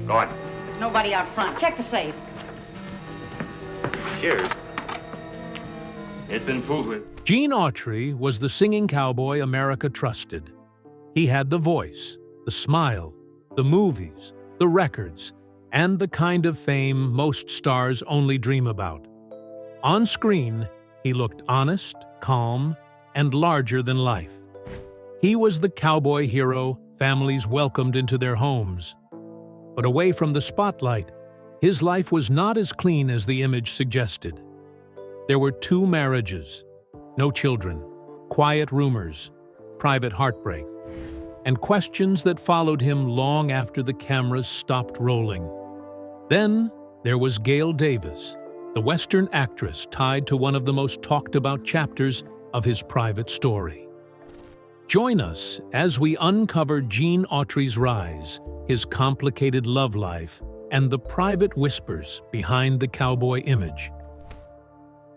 Go on. There's nobody out front. Check the safe. Cheers. It's been fooled with. Gene Autry was the singing cowboy America trusted. He had the voice, the smile, the movies, the records, and the kind of fame most stars only dream about. On screen, he looked honest, calm, and larger than life. He was the cowboy hero families welcomed into their homes. But away from the spotlight, his life was not as clean as the image suggested. There were 2 marriages, no children, quiet rumors, private heartbreak, and questions that followed him long after the cameras stopped rolling. Then there was Gail Davis, the Western actress tied to one of the most talked-about chapters of his private story. Join us as we uncover Gene Autry's rise, his complicated love life, and the private whispers behind the cowboy image.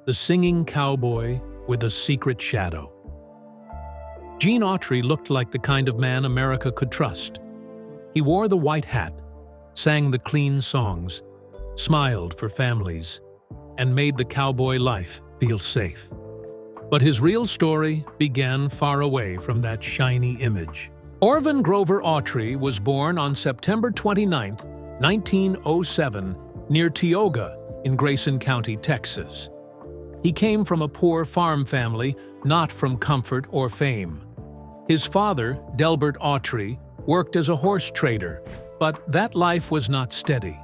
The singing cowboy with a secret shadow. Gene Autry looked like the kind of man America could trust. He wore the white hat, sang the clean songs, smiled for families, and made the cowboy life feel safe. But his real story began far away from that shiny image. Orvin Grover Autry was born on September 29, 1907, near Tioga in Grayson County, Texas. He came from a poor farm family, not from comfort or fame. His father, Delbert Autry, worked as a horse trader, but that life was not steady.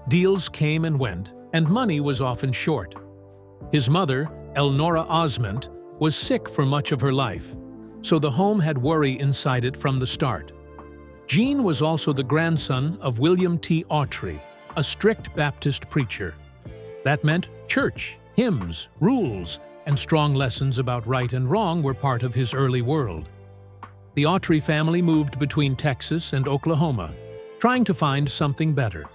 Deals came and went, and money was often short. His mother, Elnora Osment, was sick for much of her life, so the home had worry inside it from the start. Gene was also the grandson of William T. Autry, a strict Baptist preacher. That meant church, hymns, rules, and strong lessons about right and wrong were part of his early world. The Autry family moved between Texas and Oklahoma, trying to find something better.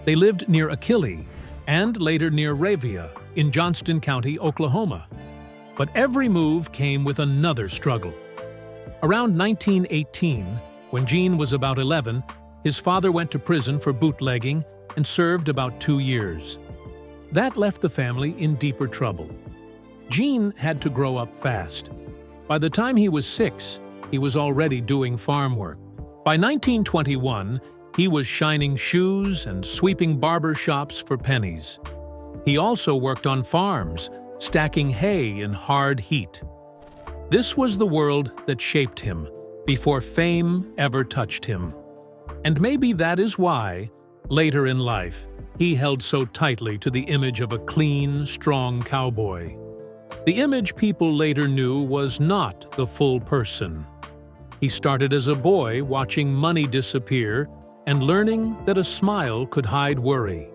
They lived near Achille and later near Ravia in Johnston County, Oklahoma. But every move came with another struggle. Around 1918, when Gene was about 11, his father went to prison for bootlegging and served about 2 years. That left the family in deeper trouble. Gene had to grow up fast. By the time he was 6, he was already doing farm work. By 1921, he was shining shoes and sweeping barber shops for pennies. He also worked on farms, stacking hay in hard heat. This was the world that shaped him, before fame ever touched him. And maybe that is why, later in life, he held so tightly to the image of a clean, strong cowboy. The image people later knew was not the full person. He started as a boy watching money disappear and learning that a smile could hide worry.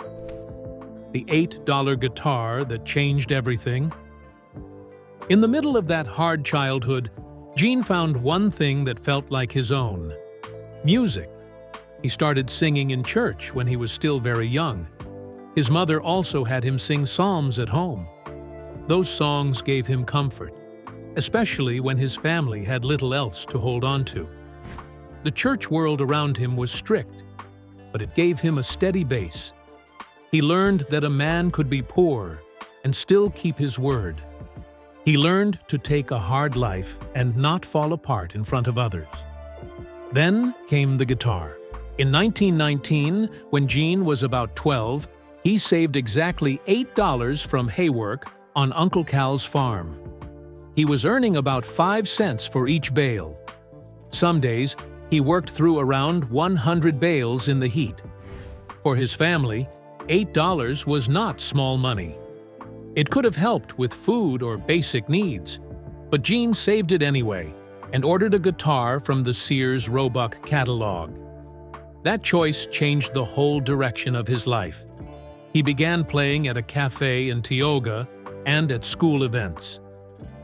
The $8 guitar that changed everything. In the middle of that hard childhood, Gene found one thing that felt like his own: music. He started singing in church when he was still very young. His mother also had him sing psalms at home. Those songs gave him comfort, especially when his family had little else to hold on to. The church world around him was strict, but it gave him a steady base. He learned that a man could be poor and still keep his word. He learned to take a hard life and not fall apart in front of others. Then came the guitar. In 1919, when Gene was about 12, he saved exactly $8 from hay work on Uncle Cal's farm. He was earning about 5 cents for each bale. Some days, he worked through around 100 bales in the heat. For his family, $8 was not small money. It could have helped with food or basic needs, but Gene saved it anyway and ordered a guitar from the Sears Roebuck catalog. That choice changed the whole direction of his life. He began playing at a cafe in Tioga and at school events.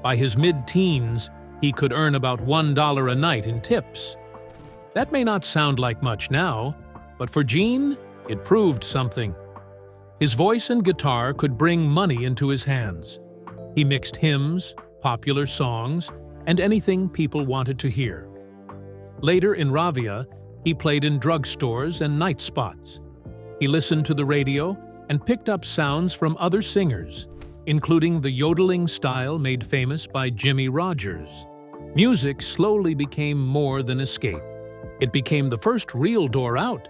By his mid-teens, he could earn about $1 a night in tips. That may not sound like much now, but for Gene, it proved something. His voice and guitar could bring money into his hands. He mixed hymns, popular songs, and anything people wanted to hear. Later in Ravia, He played in drugstores and night spots. He listened to the radio and picked up sounds from other singers, including the yodeling style made famous by Jimmie Rodgers. Music slowly became more than escape. It became the first real door out.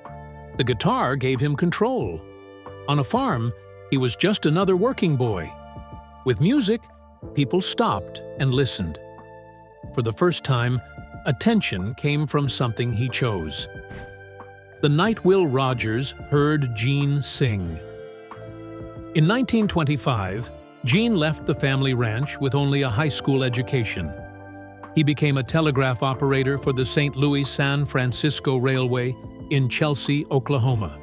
The guitar gave him control. On a farm, he was just another working boy. With music, people stopped and listened. For the first time, attention came from something he chose. The night Will Rogers heard Gene sing. In 1925, Gene left the family ranch with only a high school education. He became a telegraph operator for the St. Louis-San Francisco Railway in Chelsea, Oklahoma.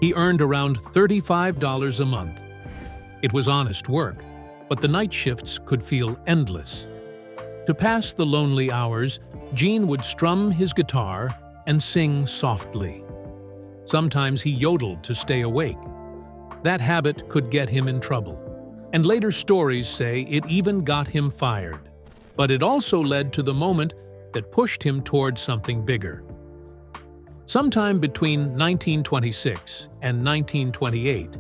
He earned around $35 a month. It was honest work, but the night shifts could feel endless. To pass the lonely hours, Gene would strum his guitar and sing softly. Sometimes he yodeled to stay awake. That habit could get him in trouble, and later stories say it even got him fired. But it also led to the moment that pushed him towards something bigger. Sometime between 1926 and 1928,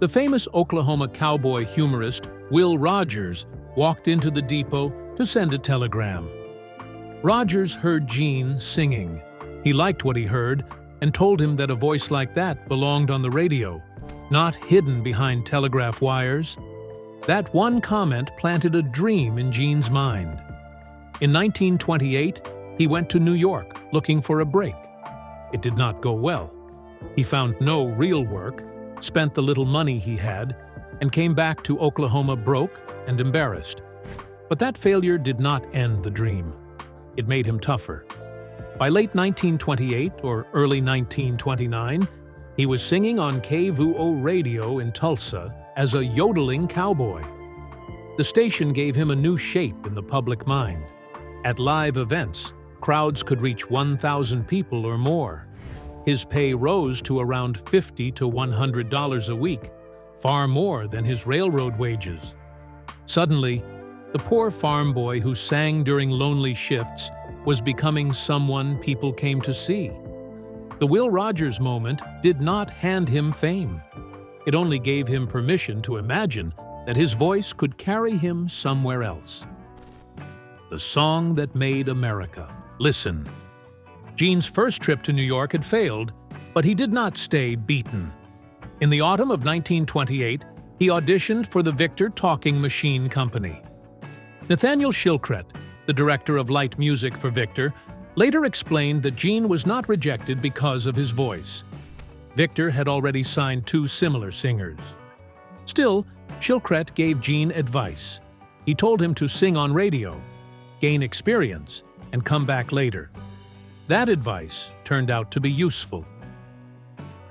the famous Oklahoma cowboy humorist Will Rogers walked into the depot to send a telegram. Rogers heard Gene singing. He liked what he heard and told him that a voice like that belonged on the radio, not hidden behind telegraph wires. That one comment planted a dream in Gene's mind. In 1928, he went to New York looking for a break. It did not go well. He found no real work, spent the little money he had, and came back to Oklahoma broke and embarrassed. But that failure did not end the dream. It made him tougher. By late 1928 or early 1929, he was singing on KVUO radio in Tulsa as a yodeling cowboy. The station gave him a new shape in the public mind. At live events, crowds could reach 1,000 people or more. His pay rose to around $50 to $100 a week, far more than his railroad wages. Suddenly, the poor farm boy who sang during lonely shifts was becoming someone people came to see. The Will Rogers moment did not hand him fame. It only gave him permission to imagine that his voice could carry him somewhere else. The song that made America. Listen. Gene's first trip to New York had failed, but he did not stay beaten. In the autumn of 1928, he auditioned for the Victor Talking Machine Company. Nathaniel Shilkret, the director of light music for Victor, later explained that Gene was not rejected because of his voice. Victor had already signed 2 similar singers. Still, Shilkret gave Gene advice. He told him to sing on radio, gain experience, and come back later. That advice turned out to be useful.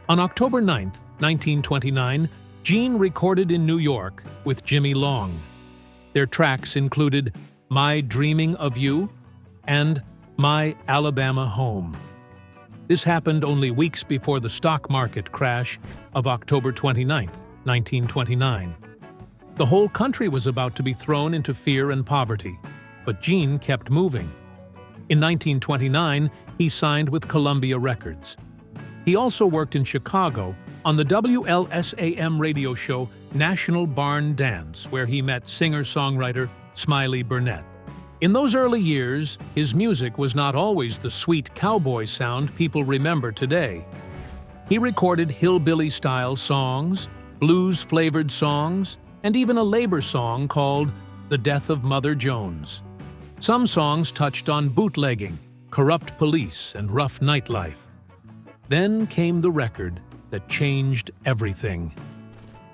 On October 9, 1929, Gene recorded in New York with Jimmy Long. Their tracks included My Dreaming of You and My Alabama Home. This happened only weeks before the stock market crash of October 29, 1929. The whole country was about to be thrown into fear and poverty, but Gene kept moving. In 1929, he signed with Columbia Records. He also worked in Chicago on the WLSAM radio show National Barn Dance, where he met singer-songwriter Smiley Burnette. In those early years, his music was not always the sweet cowboy sound people remember today. He recorded hillbilly-style songs, blues-flavored songs, and even a labor song called The Death of Mother Jones. Some songs touched on bootlegging, corrupt police, and rough nightlife. Then came the record that changed everything.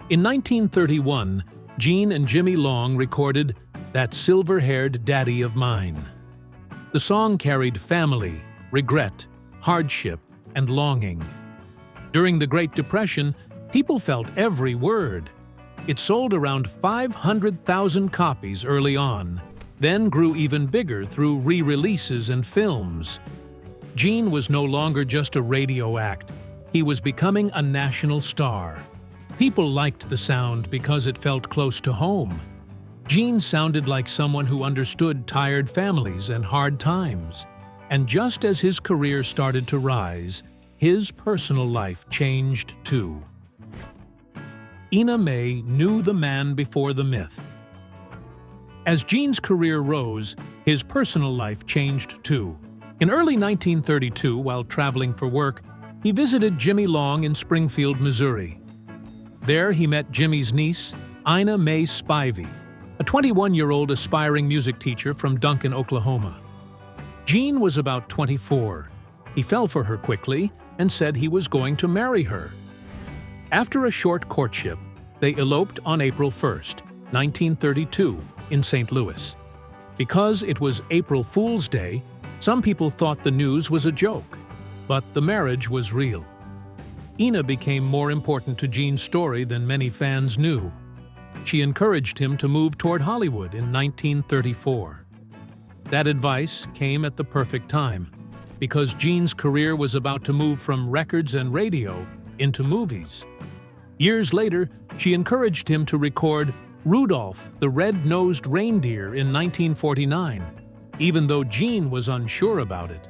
In 1931, Gene and Jimmy Long recorded That Silver-Haired Daddy of Mine. The song carried family, regret, hardship, and longing. During the Great Depression, people felt every word. It sold around 500,000 copies early on, then grew even bigger through re-releases and films. Gene was no longer just a radio act. He was becoming a national star. People liked the sound because it felt close to home. Gene sounded like someone who understood tired families and hard times. And just as his career started to rise, his personal life changed too. Ina May knew the man before the myth. As Gene's career rose, his personal life changed too. In early 1932, while traveling for work, he visited Jimmy Long in Springfield, Missouri. There he met Jimmy's niece, Ina May Spivey, a 21-year-old aspiring music teacher from Duncan, Oklahoma. Gene was about 24. He fell for her quickly and said he was going to marry her. After a short courtship, they eloped on April 1st, 1932, in St. Louis. Because it was April Fool's Day, some people thought the news was a joke, but the marriage was real. Ina became more important to Gene's story than many fans knew. She encouraged him to move toward Hollywood in 1934. That advice came at the perfect time, because Gene's career was about to move from records and radio into movies. Years later, she encouraged him to record Rudolph the Red-Nosed Reindeer in 1949, even though Gene was unsure about it.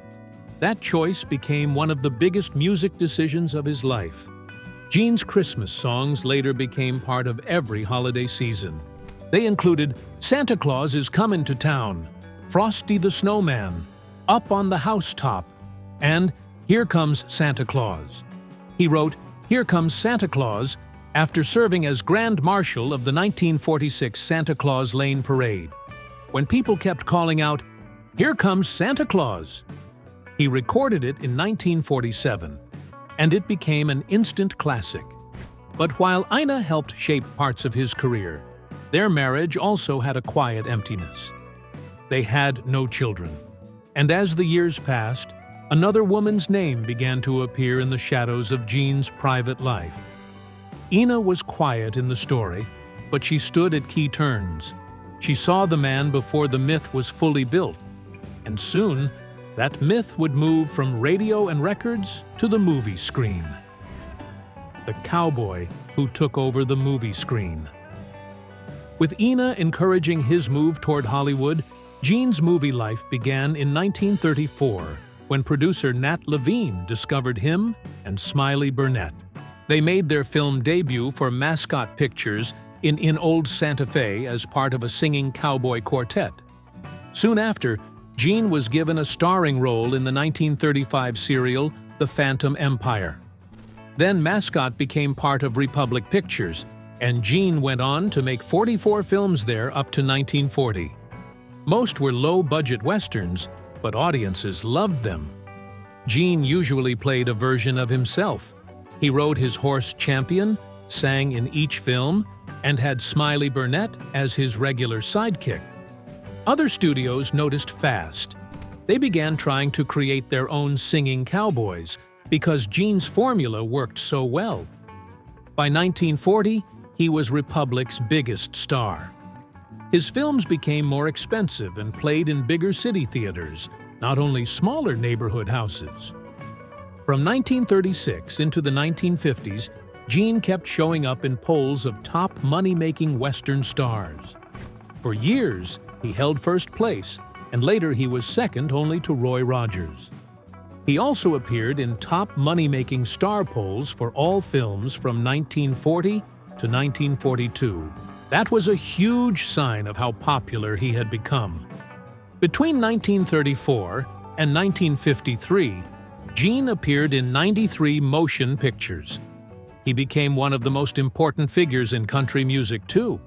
That choice became one of the biggest music decisions of his life. Gene's Christmas songs later became part of every holiday season. They included Santa Claus is Comin' to Town, Frosty the Snowman, Up on the Housetop, and Here Comes Santa Claus. He wrote Here Comes Santa Claus after serving as Grand Marshal of the 1946 Santa Claus Lane Parade. When people kept calling out, "Here comes Santa Claus!" He recorded it in 1947, and it became an instant classic. But while Ina helped shape parts of his career, their marriage also had a quiet emptiness. They had no children, and as the years passed, another woman's name began to appear in the shadows of Gene's private life. Ina was quiet in the story, but she stood at key turns. She saw the man before the myth was fully built, and soon, that myth would move from radio and records to the movie screen. The cowboy who took over the movie screen. With Ina encouraging his move toward Hollywood, Gene's movie life began in 1934, when producer Nat Levine discovered him and Smiley Burnette. They made their film debut for Mascot Pictures in Old Santa Fe as part of a singing cowboy quartet. Soon after, Gene was given a starring role in the 1935 serial The Phantom Empire. Then Mascot became part of Republic Pictures, and Gene went on to make 44 films there up to 1940. Most were low-budget westerns, but audiences loved them. Gene usually played a version of himself. He rode his horse Champion, sang in each film, and had Smiley Burnette as his regular sidekick. Other studios noticed fast. They began trying to create their own singing cowboys because Gene's formula worked so well. By 1940, he was Republic's biggest star. His films became more expensive and played in bigger city theaters, not only smaller neighborhood houses. From 1936 into the 1950s, Gene kept showing up in polls of top money-making Western stars. For years, he held first place, and later he was second only to Roy Rogers. He also appeared in top money-making star polls for all films from 1940 to 1942. That was a huge sign of how popular he had become. Between 1934 and 1953, Gene appeared in 93 motion pictures. He became one of the most important figures in country music, too,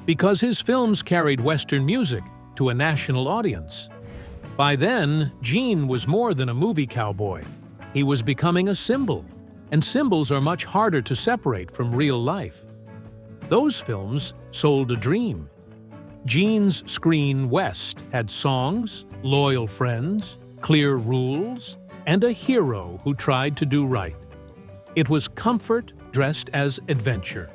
because his films carried Western music to a national audience. By then, Gene was more than a movie cowboy. He was becoming a symbol, and symbols are much harder to separate from real life. Those films sold a dream. Gene's screen West had songs, loyal friends, clear rules, and a hero who tried to do right. It was comfort dressed as adventure.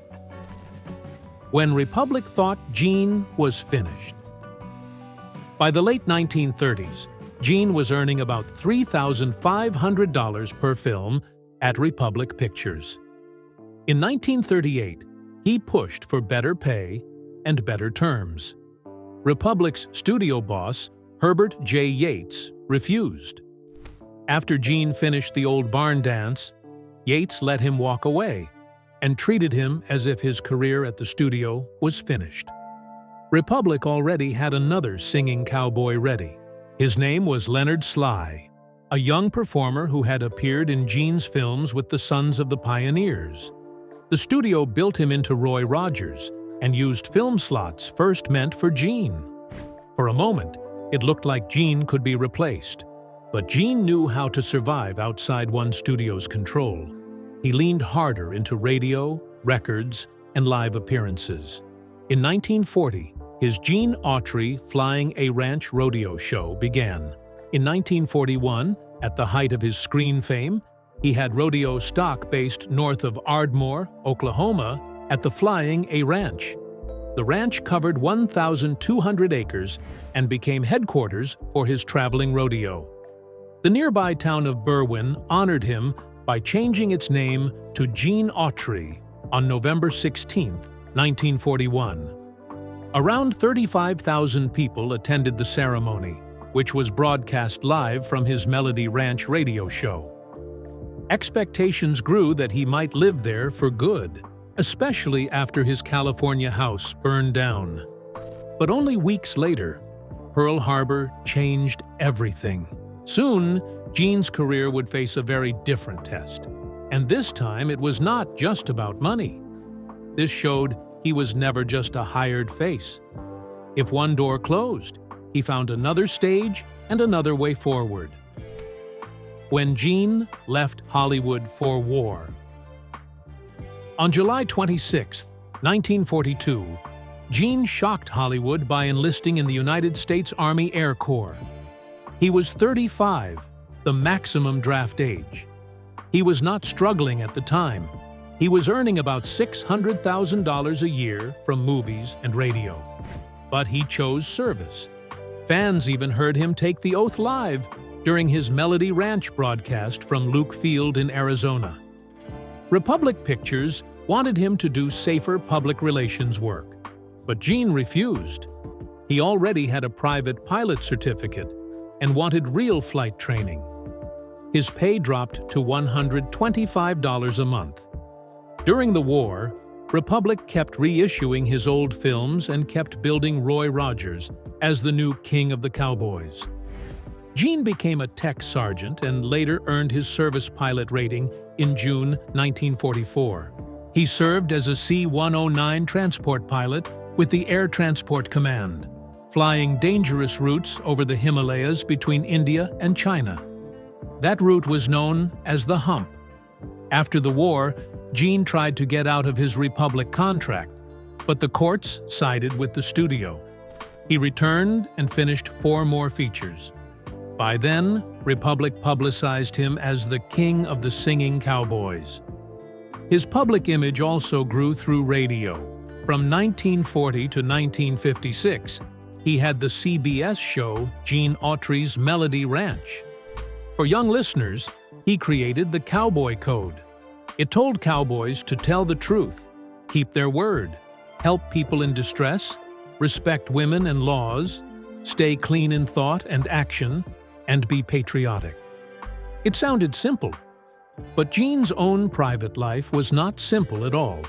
When Republic thought Gene was finished. By the late 1930s, Gene was earning about $3,500 per film at Republic Pictures. In 1938, he pushed for better pay and better terms. Republic's studio boss, Herbert J. Yates, refused. After Gene finished the old barn dance, Yates let him walk away and treated him as if his career at the studio was finished. Republic already had another singing cowboy ready. His name was Leonard Sly, a young performer who had appeared in Gene's films with the Sons of the Pioneers. The studio built him into Roy Rogers and used film slots first meant for Gene. For a moment, it looked like Gene could be replaced, but Gene knew how to survive outside one studio's control. He leaned harder into radio, records, and live appearances. In 1940, his Gene Autry Flying a Ranch Rodeo show began. In 1941, at the height of his screen fame, he had rodeo stock based north of Ardmore, Oklahoma, at the Flying a Ranch. The ranch covered 1,200 acres and became headquarters for his traveling rodeo. The nearby town of Berwyn honored him by changing its name to Gene Autry on November 16, 1941. Around 35,000 people attended the ceremony, which was broadcast live from his Melody Ranch radio show. Expectations grew that he might live there for good, especially after his California house burned down. But only weeks later, Pearl Harbor changed everything. Soon, Gene's career would face a very different test, and this time it was not just about money. This showed he was never just a hired face. If one door closed, he found another stage and another way forward. When Gene left Hollywood for war. On July 26, 1942, Gene shocked Hollywood by enlisting in the United States Army Air Corps. He was 35, the maximum draft age. He was not struggling at the time. He was earning about $600,000 a year from movies and radio. But he chose service. Fans even heard him take the oath live during his Melody Ranch broadcast from Luke Field in Arizona. Republic Pictures wanted him to do safer public relations work, but Gene refused. He already had a private pilot certificate and wanted real flight training. His pay dropped to $125 a month. During the war, Republic kept reissuing his old films and kept building Roy Rogers as the new king of the cowboys. Gene became a tech sergeant and later earned his service pilot rating in June 1944. He served as a C-109 transport pilot with the Air Transport Command, flying dangerous routes over the Himalayas between India and China. That route was known as the Hump. After the war, Gene tried to get out of his Republic contract, but the courts sided with the studio. He returned and finished 4 more features. By then, Republic publicized him as the king of the singing cowboys. His public image also grew through radio. From 1940 to 1956, he had the CBS show Gene Autry's Melody Ranch. For young listeners, he created the Cowboy Code. It told cowboys to tell the truth, keep their word, help people in distress, respect women and laws, stay clean in thought and action, and be patriotic. It sounded simple, but Gene's own private life was not simple at all.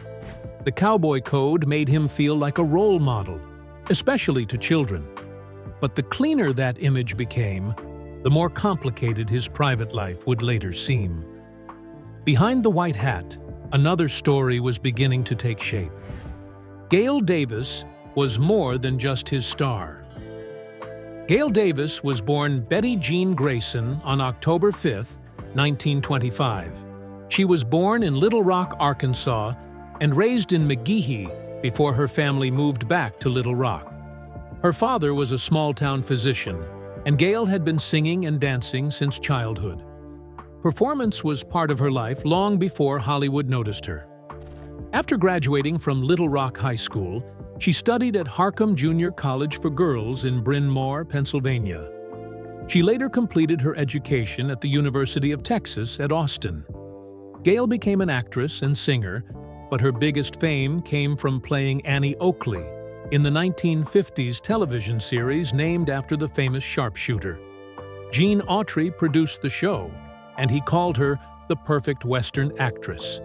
The Cowboy Code made him feel like a role model, especially to children. But the cleaner that image became, the more complicated his private life would later seem. Behind the white hat, another story was beginning to take shape. Gail Davis was more than just his star. Gail Davis was born Betty Jean Grayson on October 5, 1925. She was born in Little Rock, Arkansas, and raised in McGehee before her family moved back to Little Rock. Her father was a small-town physician, and Gail had been singing and dancing since childhood. Performance was part of her life long before Hollywood noticed her. After graduating from Little Rock High School, she studied at Harcum Junior College for Girls in Bryn Mawr, Pennsylvania. She later completed her education at the University of Texas at Austin. Gail became an actress and singer, but her biggest fame came from playing Annie Oakley in the 1950s television series named after the famous sharpshooter. Gene Autry produced the show, and he called her the perfect Western actress.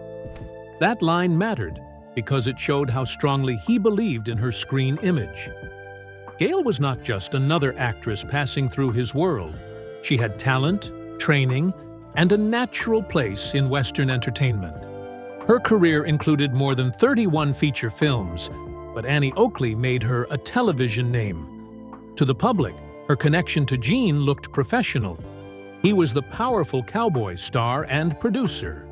That line mattered because it showed how strongly he believed in her screen image. Gale was not just another actress passing through his world. She had talent, training, and a natural place in Western entertainment. Her career included more than 31 feature films, but Annie Oakley made her a television name. To the public, her connection to Gene looked professional. He was the powerful cowboy star and producer.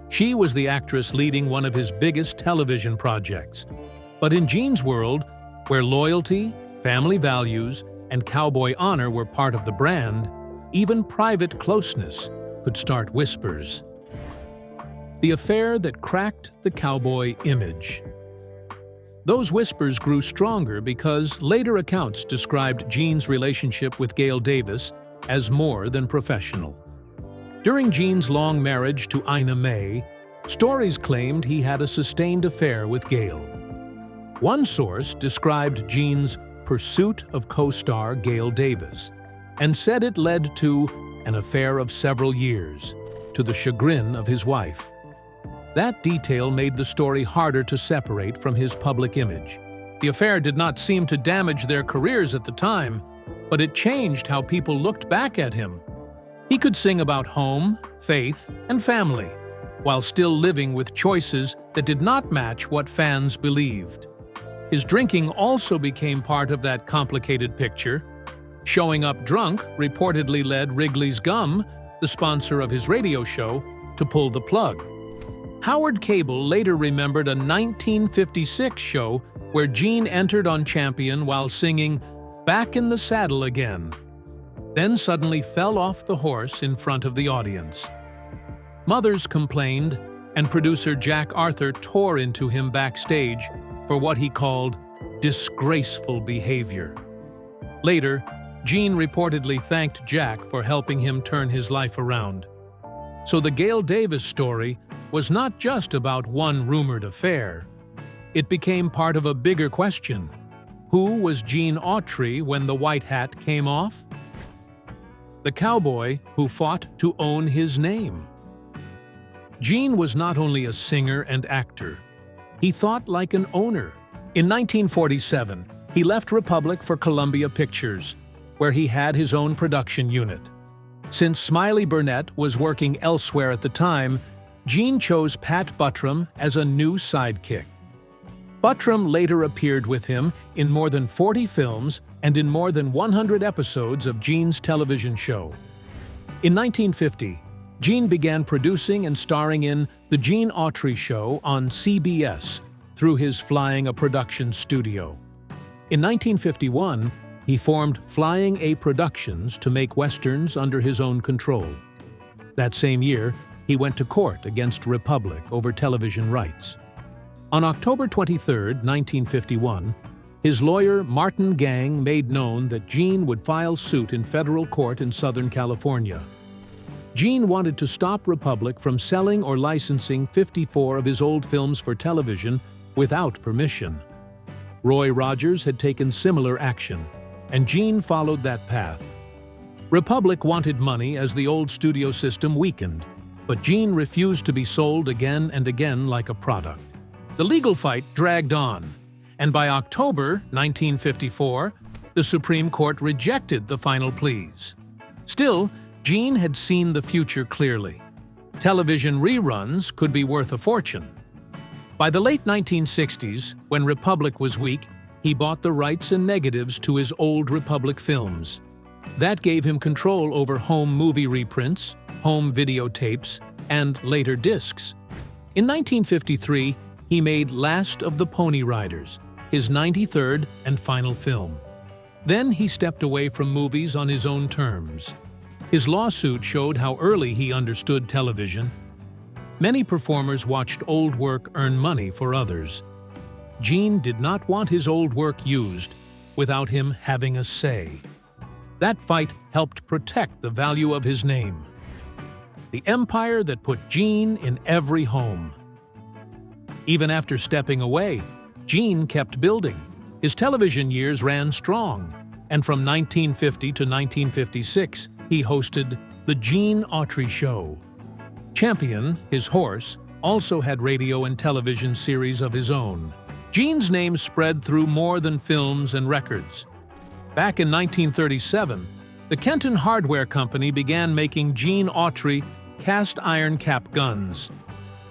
She was the actress leading one of his biggest television projects. But in Gene's world, where loyalty, family values, and cowboy honor were part of the brand, even private closeness could start whispers. The affair that cracked the cowboy image. Those whispers grew stronger because later accounts described Gene's relationship with Gail Davis as more than professional. During Gene's long marriage to Ina May, stories claimed he had a sustained affair with Gail. One source described Gene's pursuit of co-star Gail Davis and said it led to an affair of several years, to the chagrin of his wife. That detail made the story harder to separate from his public image. The affair did not seem to damage their careers at the time, but it changed how people looked back at him. He could sing about home, faith, and family, while still living with choices that did not match what fans believed. His drinking also became part of that complicated picture. Showing up drunk reportedly led Wrigley's Gum, the sponsor of his radio show, to pull the plug. Howard Cable later remembered a 1956 show where Gene entered on Champion while singing "Back in the Saddle Again," then suddenly fell off the horse in front of the audience. Mothers complained, and producer Jack Arthur tore into him backstage for what he called disgraceful behavior. Later, Gene reportedly thanked Jack for helping him turn his life around. So the Gail Davis story was not just about one rumored affair. It became part of a bigger question. Who was Gene Autry when the white hat came off? The cowboy who fought to own his name. Gene was not only a singer and actor. He thought like an owner. In 1947, he left Republic for Columbia Pictures, where he had his own production unit. Since Smiley Burnett was working elsewhere at the time, Gene chose Pat Buttram as a new sidekick. Buttram later appeared with him in more than 40 films and in more than 100 episodes of Gene's television show. In 1950, Gene began producing and starring in The Gene Autry Show on CBS through his Flying A Productions studio. In 1951, he formed Flying A Productions to make westerns under his own control. That same year, he went to court against Republic over television rights. On October 23, 1951, his lawyer Martin Gang made known that Gene would file suit in federal court in Southern California. Gene wanted to stop Republic from selling or licensing 54 of his old films for television without permission. Roy Rogers had taken similar action, and Gene followed that path. Republic wanted money as the old studio system weakened, but Gene refused to be sold again and again like a product. The legal fight dragged on, and by October 1954, the Supreme Court rejected the final pleas. Still, Gene had seen the future clearly. Television reruns could be worth a fortune. By the late 1960s, when Republic was weak, he bought the rights and negatives to his old Republic films. That gave him control over home movie reprints, home videotapes, and later discs. In 1953, he made Last of the Pony Riders, his 93rd and final film. Then he stepped away from movies on his own terms. His lawsuit showed how early he understood television. Many performers watched old work earn money for others. Gene did not want his old work used without him having a say. That fight helped protect the value of his name. The empire that put Gene in every home. Even after stepping away, Gene kept building. His television years ran strong, and from 1950 to 1956, he hosted The Gene Autry Show. Champion, his horse, also had radio and television series of his own. Gene's name spread through more than films and records. Back in 1937, the Kenton Hardware Company began making Gene Autry cast-iron cap guns.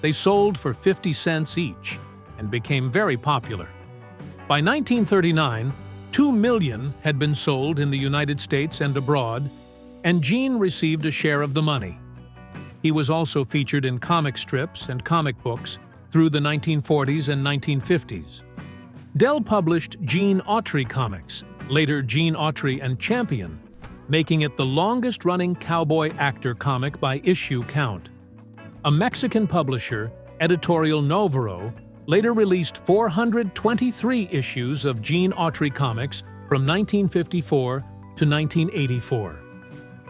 They sold for 50 cents each and became very popular. By 1939, 2 million had been sold in the United States and abroad, and Gene received a share of the money. He was also featured in comic strips and comic books through the 1940s and 1950s. Dell published Gene Autry comics, later Gene Autry and Champion, making it the longest-running cowboy actor comic by issue count. A Mexican publisher, Editorial Novaro, later released 423 issues of Gene Autry comics from 1954 to 1984.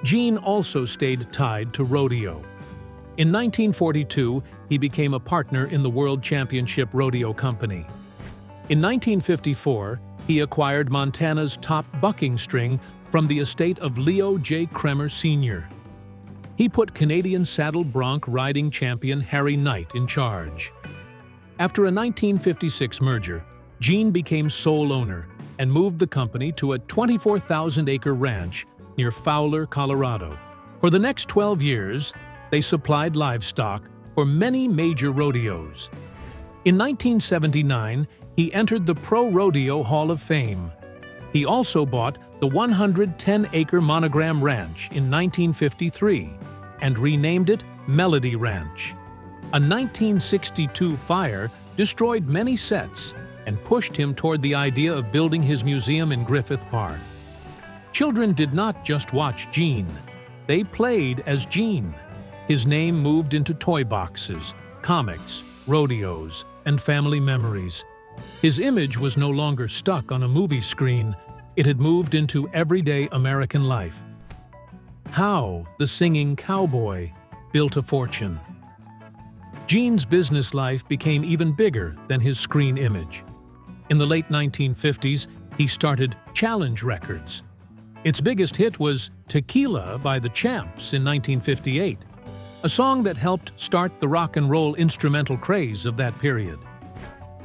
Gene also stayed tied to rodeo. In 1942, he became a partner in the World Championship Rodeo Company. In 1954, he acquired Montana's top bucking string from the estate of Leo J. Kremer Sr. He put Canadian saddle bronc riding champion Harry Knight in charge. After a 1956 merger, Gene became sole owner and moved the company to a 24,000-acre ranch near Fowler, Colorado. For the next 12 years, they supplied livestock for many major rodeos. In 1979, he entered the Pro Rodeo Hall of Fame. He also bought the 110-acre Monogram Ranch in 1953 and renamed it Melody Ranch. A 1962 fire destroyed many sets and pushed him toward the idea of building his museum in Griffith Park. Children did not just watch Gene, they played as Gene. His name moved into toy boxes, comics, rodeos, and family memories. His image was no longer stuck on a movie screen, it had moved into everyday American life. How the singing cowboy built a fortune. Gene's business life became even bigger than his screen image. In the late 1950s, he started Challenge Records. Its biggest hit was Tequila by the Champs in 1958, a song that helped start the rock and roll instrumental craze of that period.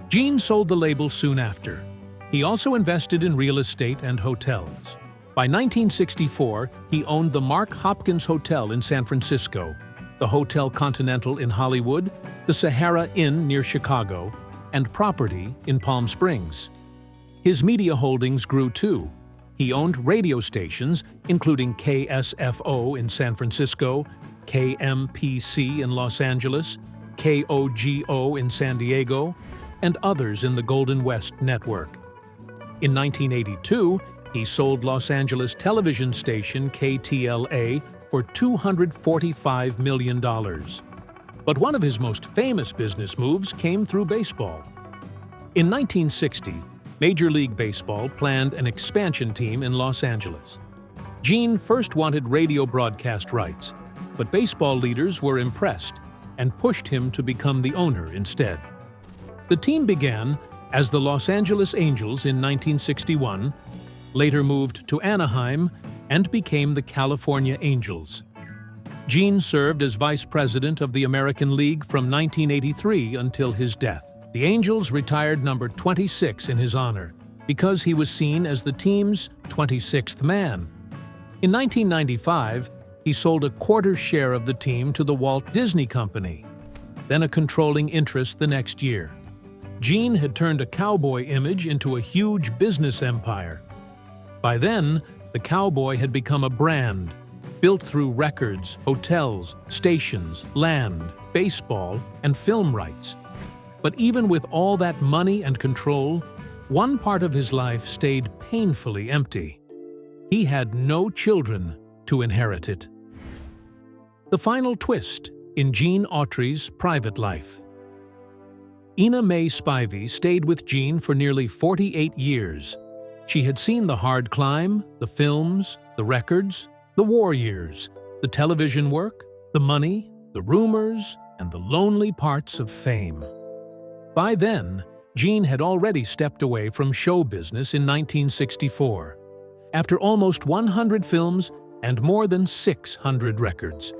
Gene sold the label soon after. He also invested in real estate and hotels. By 1964, he owned the Mark Hopkins Hotel in San Francisco, the Hotel Continental in Hollywood, the Sahara Inn near Chicago, and property in Palm Springs. His media holdings grew too. He owned radio stations, including KSFO in San Francisco, KMPC in Los Angeles, KOGO in San Diego, and others in the Golden West network. In 1982, he sold Los Angeles television station KTLA for $245 million. But one of his most famous business moves came through baseball. In 1960, Major League Baseball planned an expansion team in Los Angeles. Gene first wanted radio broadcast rights, but baseball leaders were impressed and pushed him to become the owner instead. The team began as the Los Angeles Angels in 1961, later moved to Anaheim, and became the California Angels. Gene served as vice president of the American League from 1983 until his death. The Angels retired number 26 in his honor because he was seen as the team's 26th man. In 1995, he sold a quarter share of the team to the Walt Disney Company, then a controlling interest the next year. Gene had turned a cowboy image into a huge business empire. By then, the cowboy had become a brand, built through records, hotels, stations, land, baseball, and film rights. But even with all that money and control, one part of his life stayed painfully empty. He had no children to inherit it. The final twist in Gene Autry's private life. Ina May Spivey stayed with Gene for nearly 48 years. She had seen the hard climb, the films, the records, the war years, the television work, the money, the rumors, and the lonely parts of fame. By then, Gene had already stepped away from show business in 1964. After almost 100 films and more than 600 records.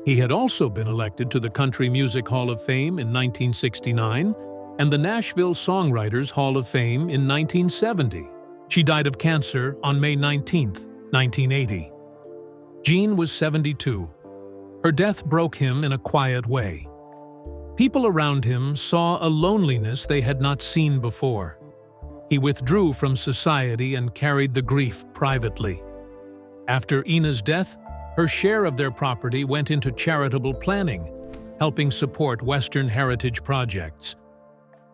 He had also been elected to the Country Music Hall of Fame in 1969 and the Nashville Songwriters Hall of Fame in 1970. She died of cancer on May 19, 1980. Gene was 72. Her death broke him in a quiet way. People around him saw a loneliness they had not seen before. He withdrew from society and carried the grief privately. After Ina's death, her share of their property went into charitable planning, helping support Western heritage projects.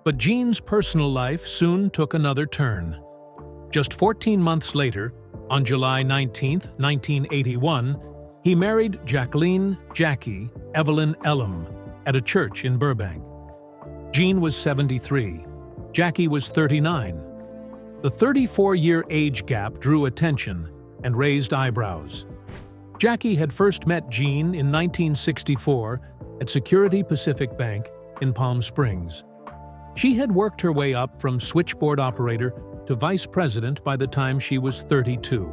But Gene's personal life soon took another turn. Just 14 months later, on July 19, 1981, he married Jackie Evelyn Elam at a church in Burbank. Gene was 73. Jackie was 39. The 34-year age gap drew attention and raised eyebrows. Jackie had first met Gene in 1964 at Security Pacific Bank in Palm Springs. She had worked her way up from switchboard operator to vice president by the time she was 32.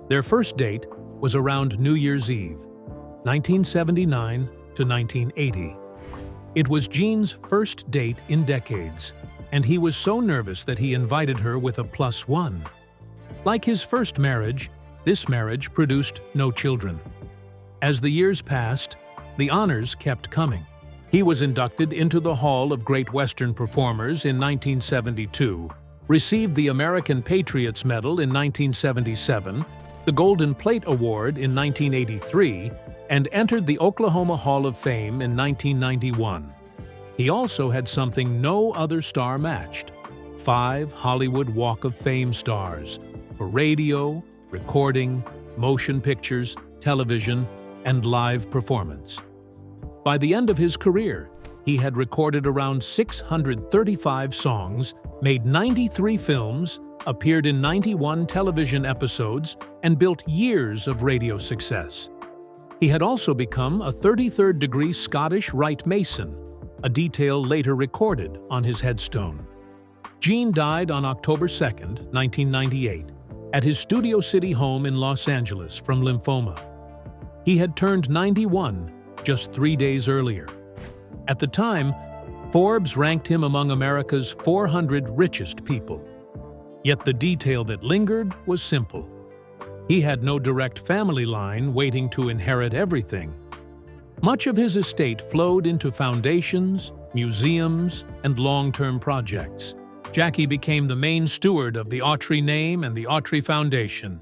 Their first date was around New Year's Eve, 1979 to 1980. It was Gene's first date in decades, and he was so nervous that he invited her with a +1. Like his first marriage, this marriage produced no children. As the years passed, the honors kept coming. He was inducted into the Hall of Great Western Performers in 1972, received the American Patriots Medal in 1977, the Golden Plate Award in 1983, and entered the Oklahoma Hall of Fame in 1991. He also had something no other star matched: 5 Hollywood Walk of Fame stars for radio, recording, motion pictures, television, and live performance. By the end of his career, he had recorded around 635 songs, made 93 films, appeared in 91 television episodes, and built years of radio success. He had also become a 33rd-degree Scottish Rite Mason, a detail later recorded on his headstone. Gene died on October 2, 1998, at his Studio City home in Los Angeles from lymphoma. He had turned 91 just 3 days earlier. At the time, Forbes ranked him among America's 400 richest people. Yet the detail that lingered was simple. He had no direct family line waiting to inherit everything. Much of his estate flowed into foundations, museums, and long-term projects. Jackie became the main steward of the Autry name and the Autry Foundation.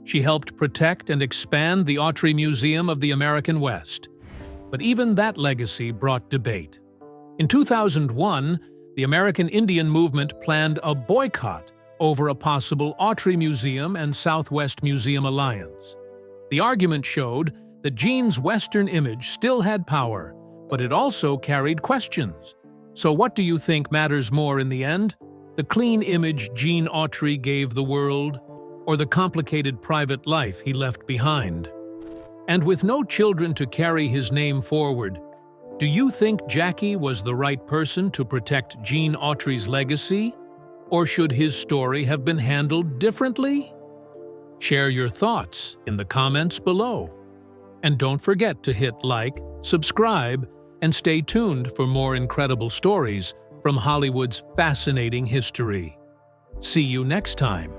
She helped protect and expand the Autry Museum of the American West. But even that legacy brought debate. In 2001, the American Indian movement planned a boycott over a possible Autry Museum and Southwest Museum alliance. The argument showed that Gene's Western image still had power, but it also carried questions. So what do you think matters more in the end? The clean image Gene Autry gave the world, or the complicated private life he left behind? And with no children to carry his name forward, do you think Jackie was the right person to protect Gene Autry's legacy? Or should his story have been handled differently? Share your thoughts in the comments below. And don't forget to hit like, subscribe, and stay tuned for more incredible stories from Hollywood's fascinating history. See you next time.